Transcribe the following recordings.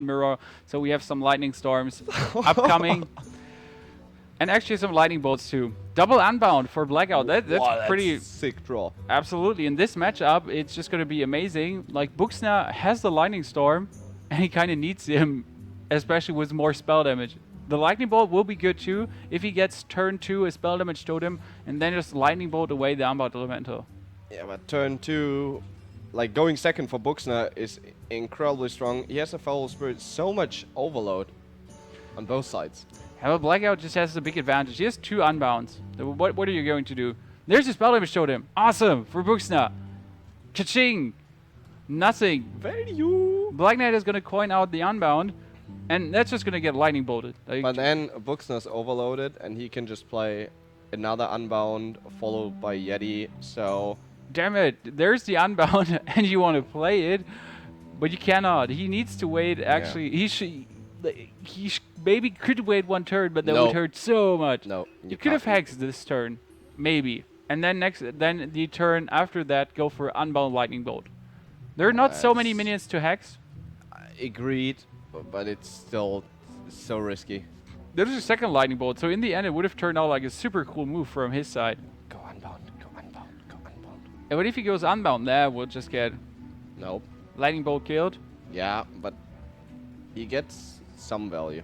mirror, so we have some lightning storms upcoming. And actually some lightning bolts too. Double unbound for Blackout. That's Wow, pretty... sick draw. Absolutely. In this matchup, it's just going to be amazing. Like, Buksna has the lightning storm, and he kind of needs him, especially with more spell damage. The lightning bolt will be good too if he gets turn 2 a spell damage totem, and then just lightning bolt away the unbound elemental. Yeah, but turn 2, like going second for Buksna is incredibly strong. He has a Foul Spirit, so much overload on both sides. Well, Blackout just has a big advantage. He has 2 unbounds. So what are you going to do? There's a spell damage totem. Awesome for Buksna. Ka-ching! Nothing. Value! Black Knight is going to coin out the unbound, and that's just going to get lightning bolted. Like, But then Buksna's overloaded, and he can just play another unbound followed by Yeti. So damn it, there's the unbound, and you want to play it, but you cannot. He needs to wait. Actually, he maybe could wait 1 turn, but that would hurt so much. No, you could have hexed this turn, maybe, and then then the turn after that go for unbound lightning bolt. There are not so many minions to hex. Agreed, but it's still so risky. There's a second lightning bolt, so in the end it would have turned out like a super cool move from his side. Go unbound, go unbound, go unbound. And what if he goes unbound? There, we'll just get Nope. lightning bolt killed. Yeah, but he gets some value.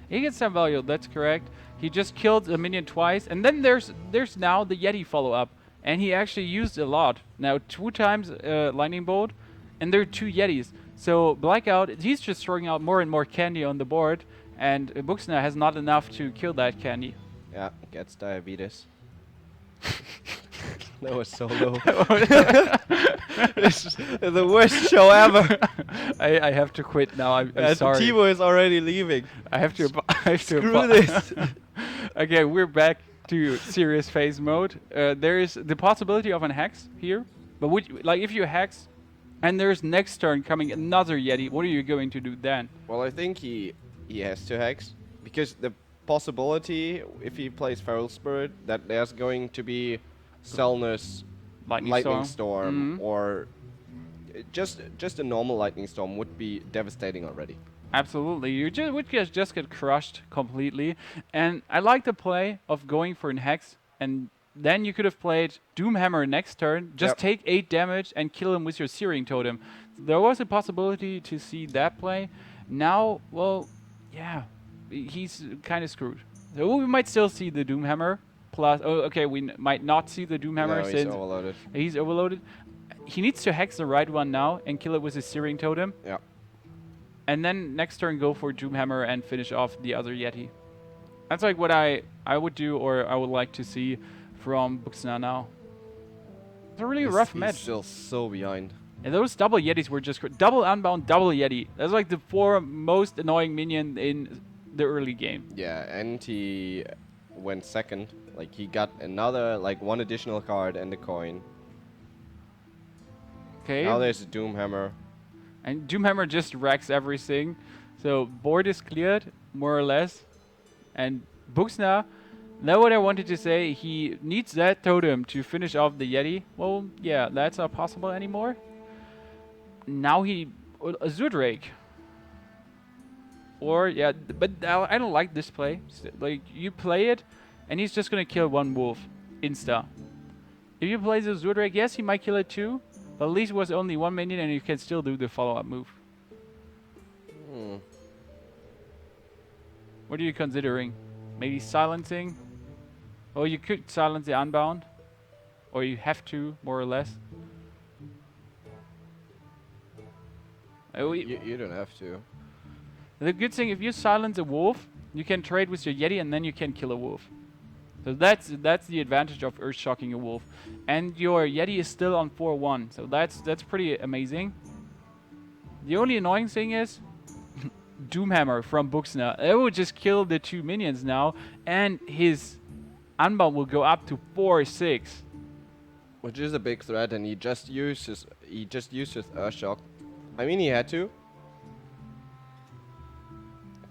He gets some value, that's correct. He just killed a minion twice, and then there's now the Yeti follow-up, and he actually used a lot. Now 2 times lightning bolt, and there are 2 Yetis. So Blackout, he's just throwing out more and more candy on the board, and Buksna has not enough to kill that candy. Yeah, gets diabetes. That was so low. This is the worst show ever. I have to quit now. I'm sorry. Timo is already leaving. I have to. Screw this. Okay, we're back to serious phase mode. There is the possibility of an hex here, but like if you hex, and there's next turn coming another Yeti, what are you going to do then? Well, I think he has to hex, because the possibility, if he plays Feral Spirit, that there's going to be Selnus Lightning Storm, or just a normal Lightning Storm would be devastating already. Absolutely, you would just get crushed completely. And I like the play of going for an hex, and then you could have played Doomhammer next turn, just take 8 damage and kill him with your Searing Totem. There was a possibility to see that play. Now, well, yeah, he's kind of screwed. So we might still see the Doomhammer. Plus, okay, we might not see the Doomhammer No, since he's overloaded. He's overloaded. He needs to hex the right one now and kill it with his Searing Totem. Yeah. And then next turn go for Doomhammer and finish off the other Yeti. That's like what I would do, or I would like to see from Buksna now. It's a really rough match. He's still so behind. And those double Yetis were just double unbound, double Yeti. That's like the 4 most annoying minion in the early game. Yeah, and he went second. Like, he got another, like, 1 additional card and a coin. Okay. Now there's a Doomhammer. And Doomhammer just wrecks everything. So board is cleared, more or less. And Buksna, now what I wanted to say, he needs that totem to finish off the Yeti. Well, yeah, that's not possible anymore. Now he... Azure Drake. Or, yeah, but I don't like this play. Like, you play it, and he's just gonna kill 1 wolf. Insta. If you play the Azure Drake, yes, he might kill it too. But at least it was only 1 minion, and you can still do the follow-up move. What are you considering? Maybe silencing? Or you could silence the unbound. Or you have to, more or less. You don't have to. The good thing, if you silence a wolf, you can trade with your Yeti and then you can kill a wolf. So that's the advantage of Earth Shocking a wolf. And your Yeti is still on 4-1, so that's pretty amazing. The only annoying thing is Doomhammer from Buksna. It will just kill the 2 minions now, and his unbound will go up to 4-6. Which is a big threat, and he just used his Earthshock. I mean, he had to.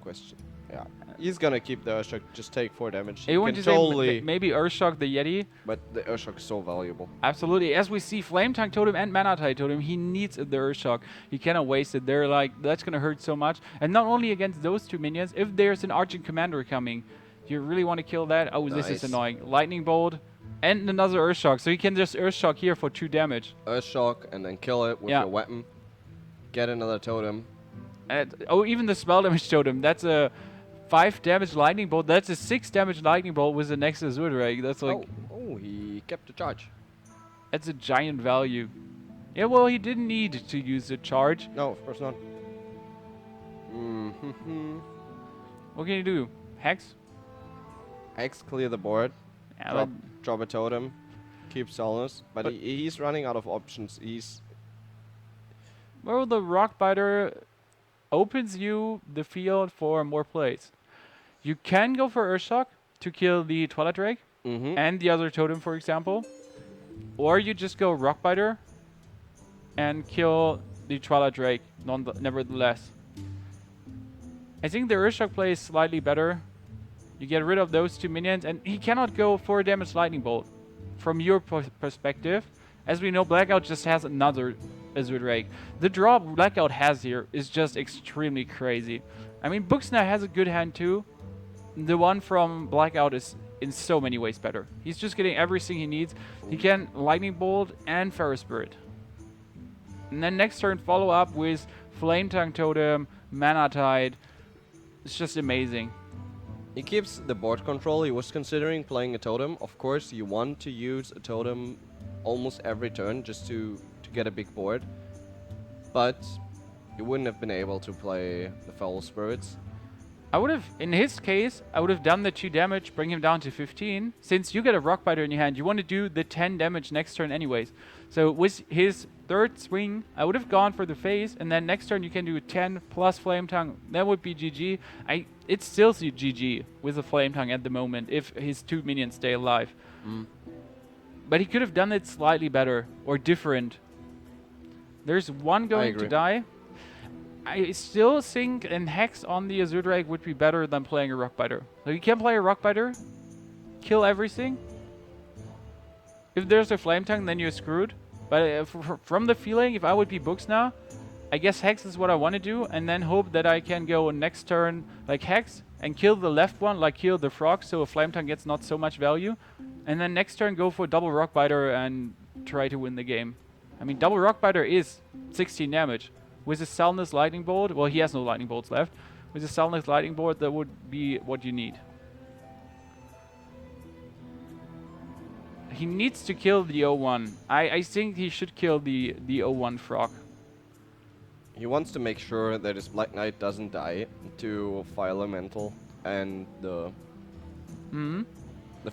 Question. Yeah, he's gonna keep the Earthshock, just take 4 damage. You want to say maybe Earthshock the Yeti? But the Earthshock is so valuable. Absolutely. As we see, Flame Tongue Totem and Mana Tide Totem, he needs the Earthshock. He cannot waste it. They're like, that's gonna hurt so much. And not only against those 2 minions, if there's an Arching Commander coming, you really want to kill that? Oh, nice. This is annoying. Lightning Bolt and another Earthshock. So you can just Earthshock here for 2 damage. Earthshock and then kill it with your weapon. Get another totem. Oh, even the spell damage totem. That's a 5 damage lightning bolt. That's a 6 damage lightning bolt with the next Azure Drake. That's like... Oh, he kept the charge. That's a giant value. Yeah, well, he didn't need to use the charge. No, of course not. What can you do? Hex? Hex, clear the board. Yeah, drop a totem. Keep Solnus. But he's running out of options. Well, the Rockbiter opens you the field for more plays. You can go for Earthshock to kill the Twilight Drake and the other totem, for example. Or you just go Rockbiter and kill the Twilight Drake, nevertheless. I think the Earthshock play is slightly better. You get rid of those 2 minions, and he cannot go 4 damage Lightning Bolt. From your perspective, as we know, Blackout just has another Azure Drake. The draw Blackout has here is just extremely crazy. I mean, Buksna has a good hand too. The one from Blackout is in so many ways better. He's just getting everything he needs. He can Lightning Bolt and Feral Spirit. And then next turn follow up with Flame Tongue Totem, Mana Tide. It's just amazing. He keeps the board control. He was considering playing a totem. Of course, you want to use a totem almost every turn just to get a big board. But you wouldn't have been able to play the Feral Spirits. I would have, in his case, I would have done the 2 damage, bring him down to 15. Since you get a Rockbiter in your hand, you want to do the 10 damage next turn anyways. So with his 3rd swing, I would have gone for the phase, and then next turn you can do 10 plus Flame Tongue. That would be GG. It's still GG with the Flame Tongue at the moment, if his 2 minions stay alive. But he could have done it slightly better, or different. There's one going to die. I still think an Hex on the Azure Drake would be better than playing a Rockbiter. So you can play a Rockbiter, kill everything. If there's a Flame Tongue, then you're screwed. But from the feeling, if I would be Buksna, I guess Hex is what I want to do, and then hope that I can go next turn like Hex and kill the left one, like kill the frog, so a Flame Tongue gets not so much value. And then next turn go for double Rockbiter and try to win the game. I mean, double Rockbiter is 16 damage. With a Salnus Lightning Bolt, well, he has no Lightning Bolts left. With a Salnus Lightning Bolt, that would be what you need. He needs to kill the 0-1. I think he should kill the 0-1 frog. He wants to make sure that his Black Knight doesn't die to Fire Elemental and the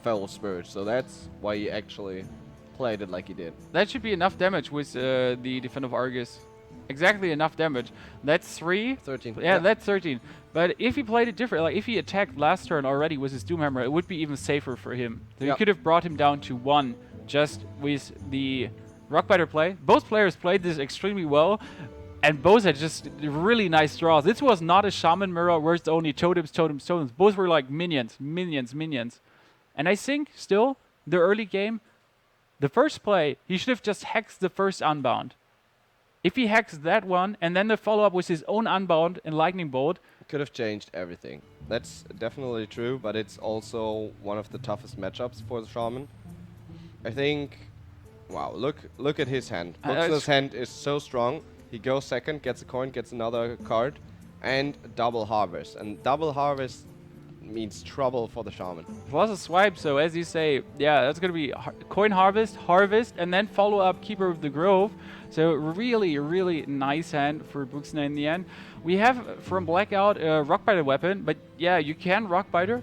Feral Spirit. So that's why he actually played it like he did. That should be enough damage with the Defend of Argus. Exactly enough damage. That's 3. 13. Yeah, that's 13. But if he played it different, like if he attacked last turn already with his Doomhammer, it would be even safer for him. So you could have brought him down to 1 just with the Rockbiter play. Both players played this extremely well, and both had just really nice draws. This was not a Shaman mirror where it's only totems, totems, totems. Both were like minions, minions, minions. And I think still, the early game, the first play, he should have just hexed the first Unbound. If he hacks that one, and then the follow-up with his own Unbound and Lightning Bolt... Could have changed everything. That's definitely true, but it's also one of the toughest matchups for the Shaman. I think... Wow, look at his hand. Buksna's hand is so strong. He goes second, gets a coin, gets another card, and double Harvest. And double Harvest means trouble for the Shaman. Plus a swipe, so as you say, yeah, that's going to be coin harvest, and then follow up Keeper of the Grove. So really, really nice hand for Buksna in the end. We have from Blackout a Rockbiter weapon, but yeah, you can Rockbiter.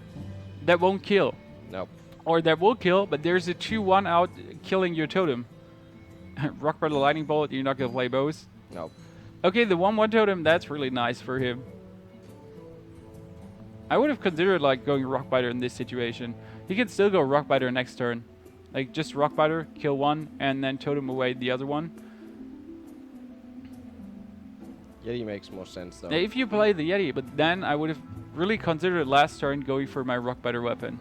That won't kill. Nope. Or that will kill, but there's a 2-1 out killing your totem. Rockbiter Lightning Bolt, you're not going to play both? Nope. Okay, the 1-1 totem, that's really nice for him. I would have considered like going Rockbiter in this situation. He can still go Rockbiter next turn. Like just Rockbiter, kill one, and then totem away the other one. Yeti makes more sense though. Yeah, if you play the Yeti, but then I would have really considered last turn going for my Rockbiter weapon.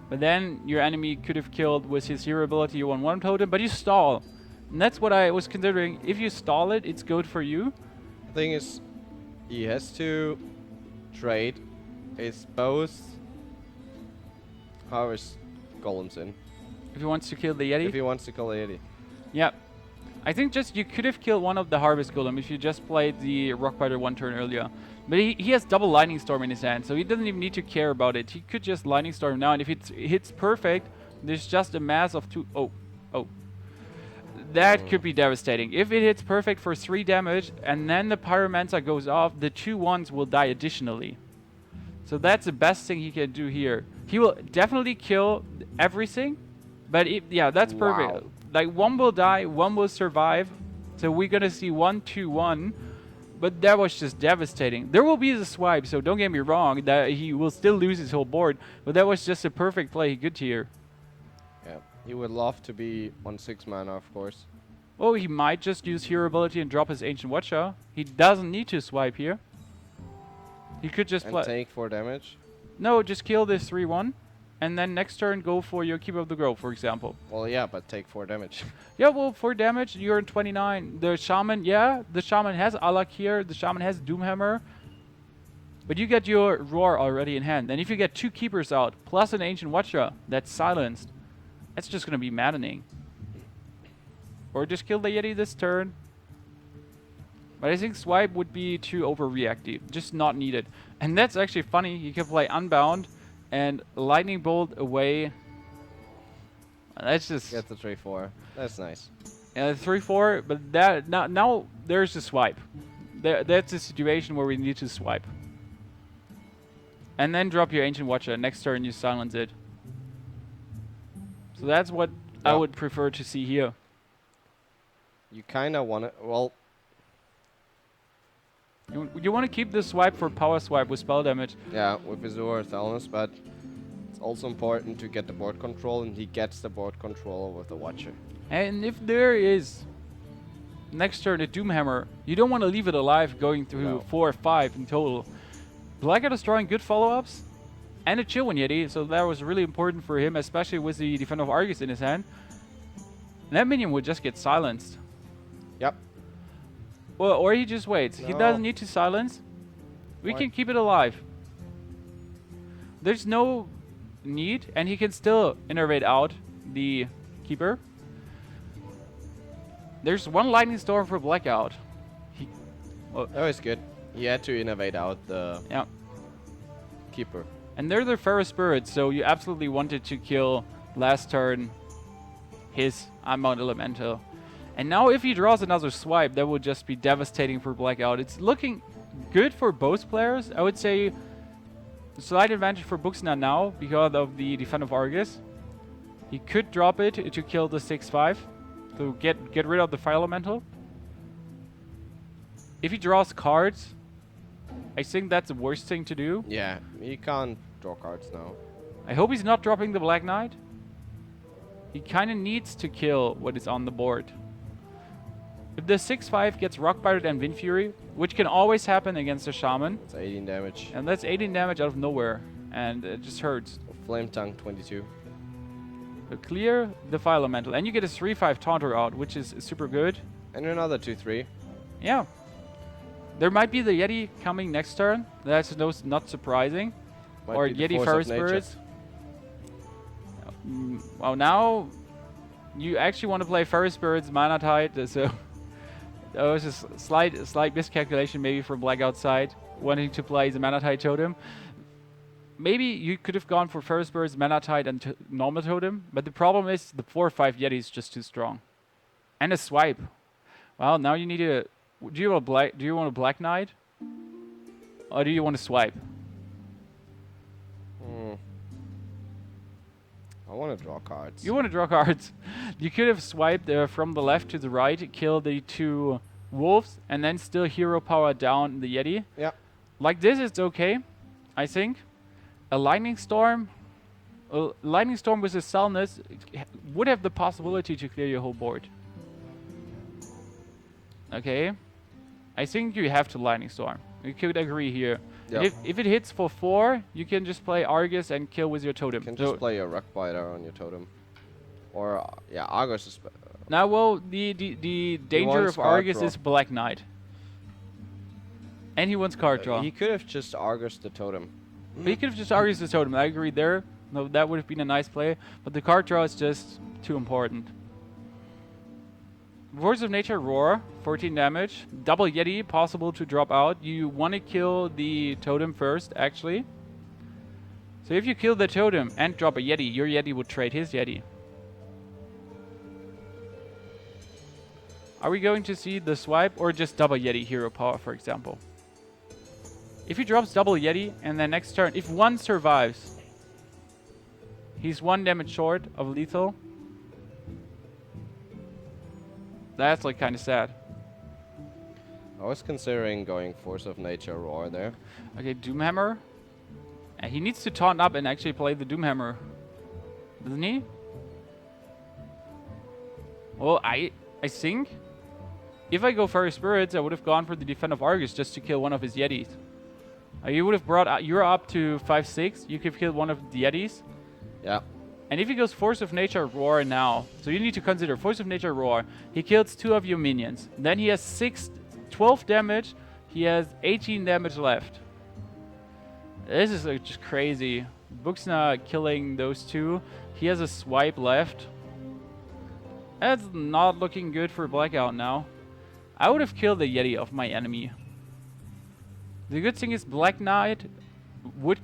But then your enemy could have killed with his hero ability your 1/1 totem, but you stall. And that's what I was considering. If you stall it, it's good for you. The thing is, he has to trade his both harvest golems in. If he wants to kill the Yeti? If he wants to kill the Yeti. Yeah. I think just you could have killed one of the harvest golem if you just played the Rockbiter one turn earlier. But he has double Lightning Storm in his hand, so he doesn't even need to care about it. He could just Lightning Storm now, and if it hits perfect, there's just a mass of 2... Oh. That could be devastating. If it hits perfect for 3 damage, and then the Pyromancer goes off, the 2/1s will die additionally. So that's the best thing he can do here. He will definitely kill everything, but yeah, that's perfect. Wow. Like, one will die, one will survive. So we're gonna see 1/2/1. But that was just devastating. There will be the swipe, so don't get me wrong. That he will still lose his whole board. But that was just a perfect play. Good tier. Yeah, he would love to be on 6 mana, of course. Oh, he might just use hero ability and drop his Ancient Watcher. He doesn't need to swipe here. He could just And take 4 damage. No, just kill this 3/1. And then next turn, go for your Keeper of the Grove, for example. Well, yeah, but take 4 damage. Yeah, well, 4 damage, you're in 29. The Shaman, yeah, the Shaman has Alak here. The Shaman has Doomhammer. But you get your Roar already in hand. And if you get 2 Keepers out, plus an Ancient Watcher that's silenced, that's just going to be maddening. Or just kill the Yeti this turn. But I think Swipe would be too overreactive. Just not needed. And that's actually funny. You can play Unbound and Lightning Bolt away. That's just... Get the 3/4. That's nice. Yeah, 3/4, but that now there's a swipe. That's a situation where we need to swipe. And then drop your Ancient Watcher. Next turn you silence it. So that's what I would prefer to see here. You kind of want to... Well... You want to keep the swipe for power swipe with spell damage. Yeah, with Azure or Thalnos, but it's also important to get the board control, and he gets the board control with the Watcher. And if there is next turn a Doomhammer, you don't want to leave it alive going through 4 or 5 in total. Blackout is drawing good follow-ups and a Chillwind Yeti, so that was really important for him, especially with the Defender of Argus in his hand. And that minion would just get silenced. Yep. Well, or he just waits. He doesn't need to silence. We can keep it alive. There's no need, and he can still innervate out the Keeper. There's 1 Lightning Storm for Blackout. That was good. He had to innovate out the Keeper. And they're the Ferrous Spirits, so you absolutely wanted to kill last turn his Unbound Elemental. And now if he draws another swipe, that would just be devastating for Blackout. It's looking good for both players. I would say slight advantage for Buksna now because of the Defender of Argus. He could drop it to kill the 6/5 to get rid of the Fire Elemental. If he draws cards, I think that's the worst thing to do. Yeah, he can't draw cards now. I hope he's not dropping the Black Knight. He kind of needs to kill what is on the board. If the 6/5 gets Rockbiter and Wind Fury, which can always happen against a Shaman. It's 18 damage. And that's 18 damage out of nowhere. And it just hurts. Flame Tongue 22. So clear the Fire Elemental. And you get a 3/5 Taunter out, which is super good. And another 2/3. Yeah. There might be the Yeti coming next turn. That's not surprising. Might or be the Yeti force Ferrous of nature. Spirits. Well, now you actually want to play Ferrous Spirits, Mana Tide, so that was a slight miscalculation maybe from Blackout side, wanting to play the Mana Tide Totem. Maybe you could have gone for Ferrous Spirits, Mana Tide, and normal Totem, but the problem is the 4/5 Yeti is just too strong. And a swipe. Well, now you need a... Do you want a Black Knight? Or do you want to swipe? I want to draw cards. You want to draw cards. You could have swiped from the left to the right, kill the 2 wolves, and then still hero power down the Yeti. Yeah. Like this, it's okay, I think. A Lightning Storm with a Salnus would have the possibility to clear your whole board. Okay. I think you have to Lightning Storm. We could agree here. Yep. If it hits for 4, you can just play Argus and kill with your totem. You can just play a Rock Biter on your totem. Or, yeah, Argus is... Now, well, the danger of Argus is Black Knight. And he wants card draw. He could have just Argus the totem. But he could have just Argus the totem. I agree there. No, that would have been a nice play. But the card draw is just too important. Force of Nature Roar, 14 damage. Double Yeti, possible to drop out. You want to kill the totem first, actually. So if you kill the totem and drop a Yeti, your Yeti would trade his Yeti. Are we going to see the swipe or just double Yeti hero power, for example? If he drops double Yeti and then next turn, if one survives, he's 1 damage short of lethal. That's like kind of sad. I was considering going Force of Nature Roar there. Okay, Doomhammer. And he needs to taunt up and actually play the Doomhammer. Doesn't he? Well, I think if I go Fairy Spirits, I would have gone for the Defend of Argus just to kill one of his Yetis. You would have brought... you're up to 5-6. You could kill one of the Yetis. Yeah. And if he goes Force of Nature Roar now, so you need to consider Force of Nature Roar, he kills 2 of your minions. Then he has 12 damage, he has 18 damage left. This is just crazy. Buksna killing those 2. He has a swipe left. That's not looking good for Blackout now. I would have killed the Yeti of my enemy. The good thing is Black Knight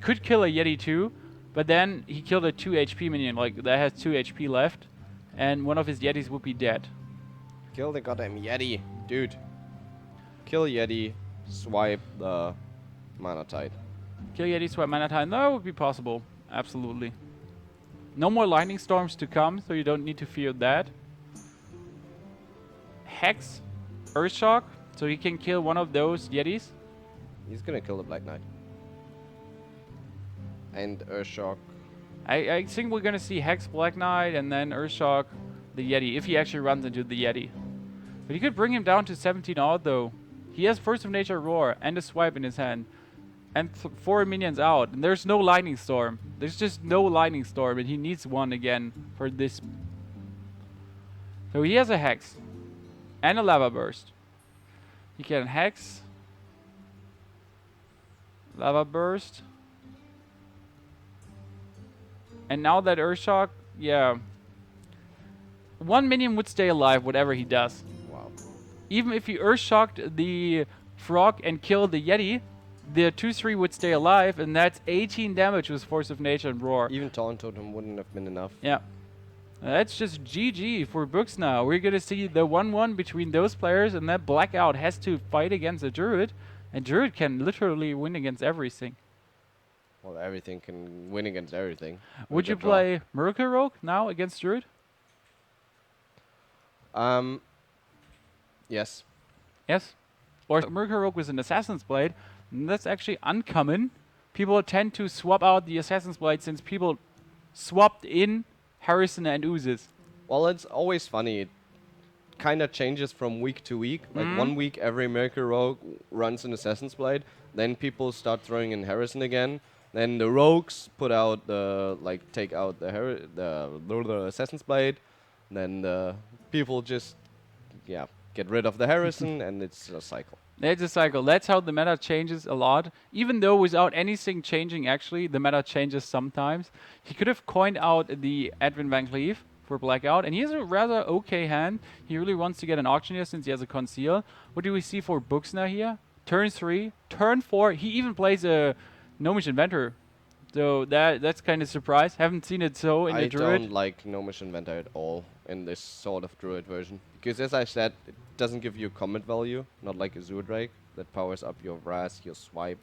could kill a Yeti too. But then he killed a 2 HP minion, like that has 2 HP left, and one of his Yetis would be dead. Kill the goddamn Yeti, dude. Kill Yeti, swipe the Mana Tide. Kill Yeti, swipe Mana Tide. That would be possible, absolutely. No more lightning storms to come, so you don't need to fear that. Hex, Earthshock, so he can kill one of those Yetis. He's gonna kill the Black Knight. And Earthshock. I think we're gonna see Hex, Black Knight, and then Earthshock, the Yeti, if he actually runs into the Yeti. But you could bring him down to 17 odd though. He has Force of Nature Roar and a swipe in his hand. And 4 minions out. And there's no Lightning Storm. There's just no Lightning Storm, and he needs one again for this. So he has a Hex. And a Lava Burst. He can Hex. Lava Burst. And now that Earthshock, yeah. 1 minion would stay alive, whatever he does. Wow. Even if he Earthshocked the frog and killed the Yeti, the 2-3 would stay alive, and that's 18 damage with Force of Nature and Roar. Even Taunt Totem wouldn't have been enough. Yeah. That's just GG for Buksna. We're gonna see the 1-1 between those players, and that Blackout has to fight against a Druid, and Druid can literally win against everything. Well, everything can win against everything. Would you play Miracle Rogue now against Druid? Yes. Yes. Or Miracle Rogue with an Assassin's Blade. And that's actually uncommon. People tend to swap out the Assassin's Blade since people swapped in Harrison and Oozes. Well, it's always funny. It kind of changes from week to week. Like 1 week, every Miracle Rogue runs an Assassin's Blade. Then people start throwing in Harrison again. Then the rogues put out the take out the Assassin's Blade. Then the people just get rid of the Harrison, and it's a cycle. It's a cycle. That's how the meta changes a lot. Even though without anything changing, actually, the meta changes sometimes. He could have coined out the Edwin Van Cleef for Blackout, and he has a rather okay hand. He really wants to get an Auctioneer since he has a Conceal. What do we see for Buksna here? Turn 3, turn 4. He even plays a Gnomish Inventor. So that's kind of surprise. Haven't seen it so in the Druid. I don't like Gnomish Inventor at all in this sort of Druid version. Because as I said, it doesn't give you combat value, not like a Zudrake that powers up your Wrath, your Swipe.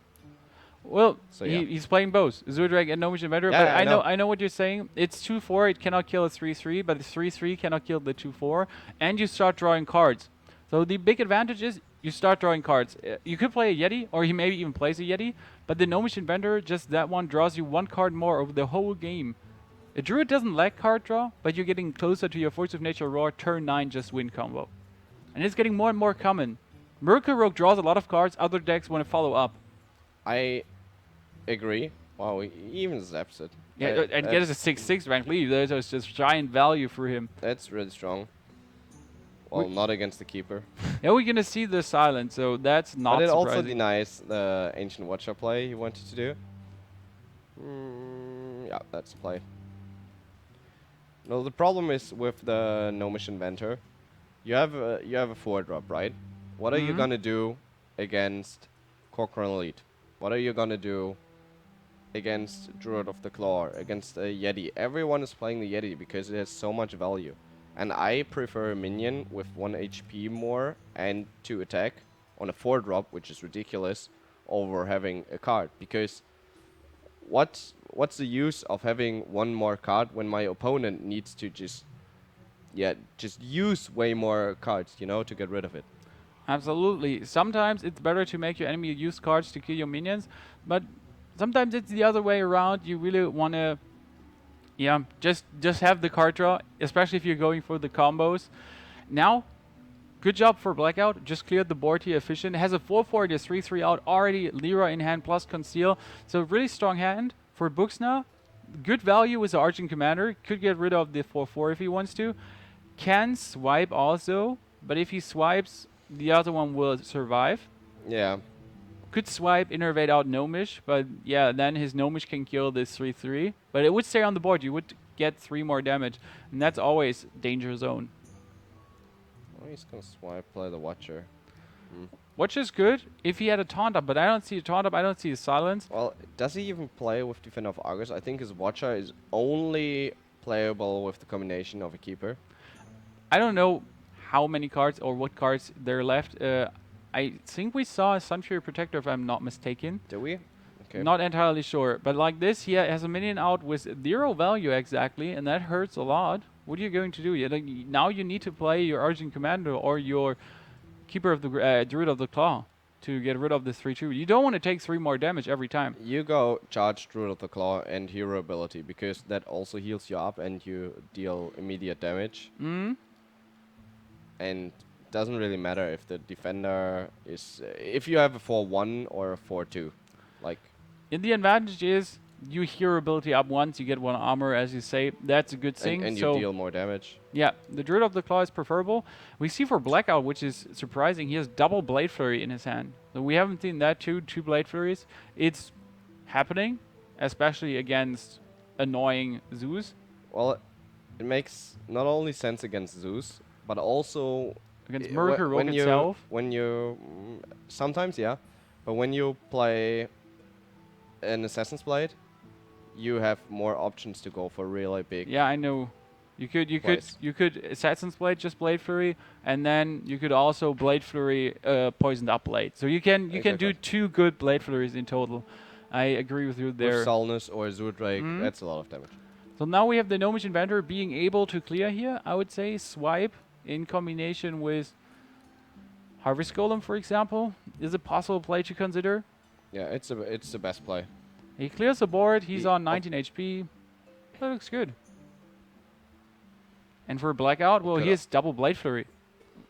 Well, so he's playing both, Zudrake and Gnomish Inventor, but I know what you're saying. It's 2-4, it cannot kill a 3-3, but the 3-3 cannot kill the 2-4, and you start drawing cards. So the big advantage is you start drawing cards. You could play a Yeti, or he maybe even plays a Yeti, but the Gnomish Inventor, just that one, draws you 1 card more over the whole game. A Druid doesn't lack card draw, but you're getting closer to your Force of Nature Roar turn 9 just win combo. And it's getting more and more common. Miracle Rogue draws a lot of cards. Other decks want to follow up. I agree. Wow, he even zaps it. Yeah, and gets a 6/6 rank lead. There's just giant value for him. That's really strong. Well, not against the keeper. Yeah, we're gonna see the silence, so that's not But it surprising. also denies the Ancient Watcher play he wanted to do. Yeah, that's a play. No, the problem is with the Gnomish Inventor. You have a 4-drop, right? What are you gonna do against Corcoran Elite? What are you gonna do against Druid of the Claw, against a Yeti? Everyone is playing the Yeti because it has so much value. And I prefer a minion with 1 HP more and 2 attack on a 4-drop, which is ridiculous, over having a card. Because what's the use of having 1 more card when my opponent needs to just use way more cards, you know, to get rid of it? Absolutely. Sometimes it's better to make your enemy use cards to kill your minions, but sometimes it's the other way around. You really want to, just have the card draw, especially if you're going for the combos. Now, good job for Blackout. Just cleared the board here efficient. Has a 4/4, just 3/3 out already. Leroy in hand plus Conceal. So really strong hand for Buksna. Good value with the Argent Commander. Could get rid of the 4/4 if he wants to. Can swipe also, but if he swipes, the other one will survive. Yeah. Could swipe, innervate out Gnomish, but yeah, then his Gnomish can kill this 3/3. But it would stay on the board. You would get 3 more damage, and that's always danger zone. Oh, he's gonna swipe, play the Watcher. Watcher's good if he had a taunt up, but I don't see a taunt up. I don't see a silence. Well, does he even play with Defender of Argus? I think his Watcher is only playable with the combination of a Keeper. I don't know how many cards or what cards there are left. I think we saw a Sunfury Protector, if I'm not mistaken. Did we? Okay. Not entirely sure. But like this, he has a minion out with 0 value exactly, and that hurts a lot. What are you going to do? Now you need to play your Argent Commander or your Keeper of the Druid of the Claw to get rid of this 3/2. You don't want to take 3 more damage every time. You go charge Druid of the Claw and Hero Ability, because that also heals you up and you deal immediate damage. And doesn't really matter if the defender is if you have a 4/1 or a 4/2. Like, the advantage is you Hero Ability up once, you get 1 armor, as you say. That's a good thing. And you deal more damage. Yeah, the Druid of the Claw is preferable. We see for Blackout, which is surprising, he has double Blade Flurry in his hand. So we haven't seen that two Blade Flurries. It's happening, especially against annoying Zeus. Well, it makes not only sense against Zeus, but also against Miracle Rogue itself. When you sometimes, yeah, but when you play an Assassin's Blade, you have more options to go for really big. Yeah, I know. You could Assassin's Blade, just Blade Flurry, and then you could also Blade Flurry poisoned up Blade. So you can do 2 good Blade Flurries in total. I agree with you there. With Solnus or Zudrake, that's a lot of damage. So now we have the Gnomish Inventor being able to clear here. I would say swipe in combination with Harvest Golem, for example, is a possible play to consider. Yeah, it's the best play. He clears the board. He's on 19 HP. That looks good. And for Blackout, well, he has double Blade Flurry.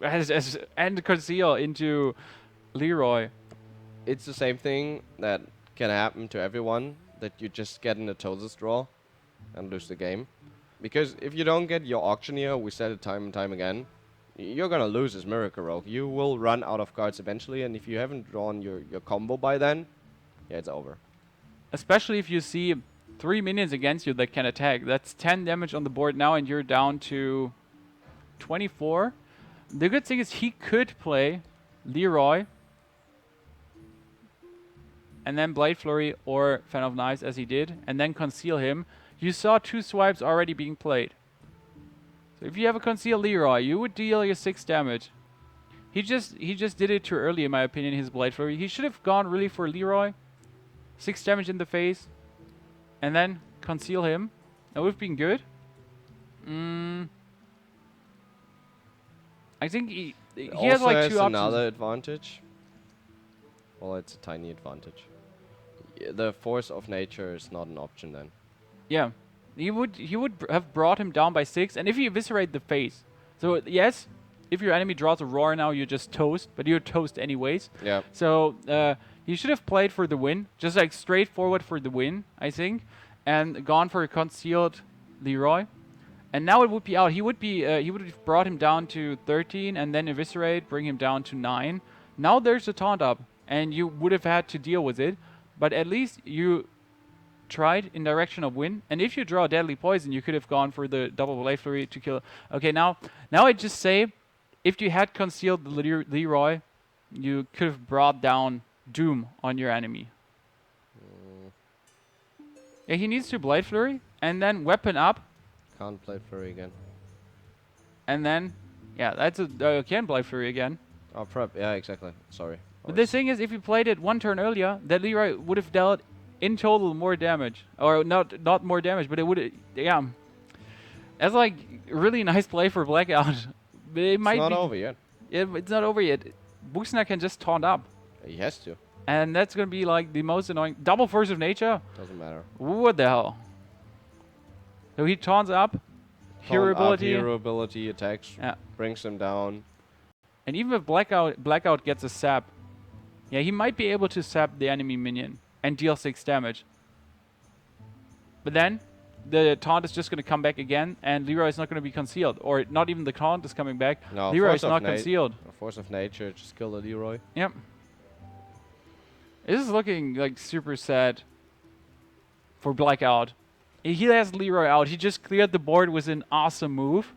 And Conceal into Leroy. It's the same thing that can happen to everyone, that you just get in a Tosis draw and lose the game. Because if you don't get your Auctioneer, we said it time and time again, you're gonna lose as Miracle Rogue. You will run out of cards eventually, and if you haven't drawn your combo by then, yeah, it's over. Especially if you see 3 minions against you that can attack. That's 10 damage on the board now, and you're down to 24. The good thing is he could play Leroy and then Blade Flurry or Fan of Knives as he did, and then conceal him. You saw 2 swipes already being played. So if you have a Conceal Leroy, you would deal your 6 damage. He just did it too early, in my opinion, his Blade Flurry. He should have gone really for Leroy. 6 damage in the face. And then conceal him. That would have been good. I think he has like 2 options. Another advantage. Well, it's a tiny advantage. The Force of Nature is not an option then. Yeah, he would have brought him down by 6, and if you eviscerate the face, so yes, if your enemy draws a roar now, you just toast, but you're toast anyways. Yeah. So he should have played for the win, just like straightforward for the win, I think, and gone for a concealed Leroy. And now it would be out. He would have brought him down to 13 and then eviscerate, bring him down to 9. Now there's a taunt up, and you would have had to deal with it, but at least you tried in direction of win. And if you draw deadly poison, you could have gone for the double blade flurry to kill. Okay, now I just say, if you had concealed the Leroy, you could have brought down Doom on your enemy. Yeah, he needs to blade flurry and then weapon up. Can't blade flurry again. And then, yeah, that's a can blade flurry again. Oh, prep. Yeah, exactly. Sorry. But the thing is, if you played it one turn earlier, that Leroy would have dealt in total more damage, or not more damage, but it would. Yeah, that's like really nice play for Blackout. It might it's not be over yet. It's not over yet. Buksna can just taunt up. He has to. And that's gonna be like the most annoying. Double Force of Nature? Doesn't matter. What the hell? So he taunts up. Hero ability. Hero ability attacks. Yeah. Brings him down. And even if Blackout gets a sap, yeah, he might be able to sap the enemy minion and deal 6 damage. But then the taunt is just going to come back again, and Leroy is not going to be concealed. Or not even the taunt is coming back. No, Leroy is not concealed. Force of nature, just kill the Leroy. Yep. This is looking like super sad for Blackout. He has Leroy out. He just cleared the board with an awesome move.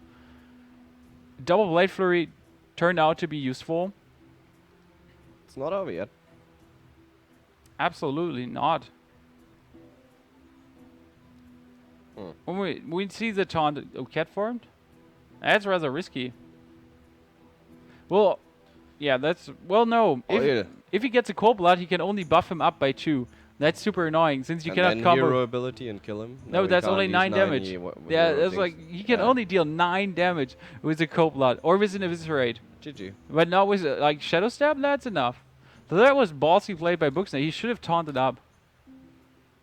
Double Blade Flurry turned out to be useful. It's not over yet. Absolutely not. When we see the taunt cat formed, that's rather risky. Well, yeah, that's no. If he gets a cold blood, he can only buff him up by 2. That's super annoying since you cannot combo. Hero ability and kill him. No, that's only 9 damage. Yeah, that's like he can only deal 9 damage with a cold blood or with an eviscerate. GG. But not with like Shadow Stab. That's enough. So that was ballsy played by Buksna. He should have taunted up.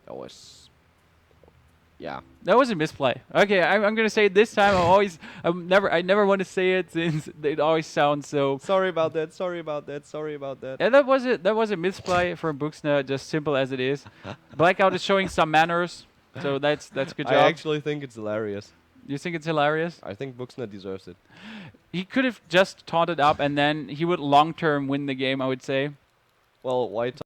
That was, yeah. That was a misplay. Okay, I'm gonna say it this time. I never want to say it since it always sounds so. Sorry about that. Sorry about that. Sorry about that. Yeah, that was a misplay from Buksna, just simple as it is. Blackout is showing some manners, so that's good job. I actually think it's hilarious. You think it's hilarious? I think Buksna deserves it. He could have just taunted up, and then he would long term win the game, I would say. Well, why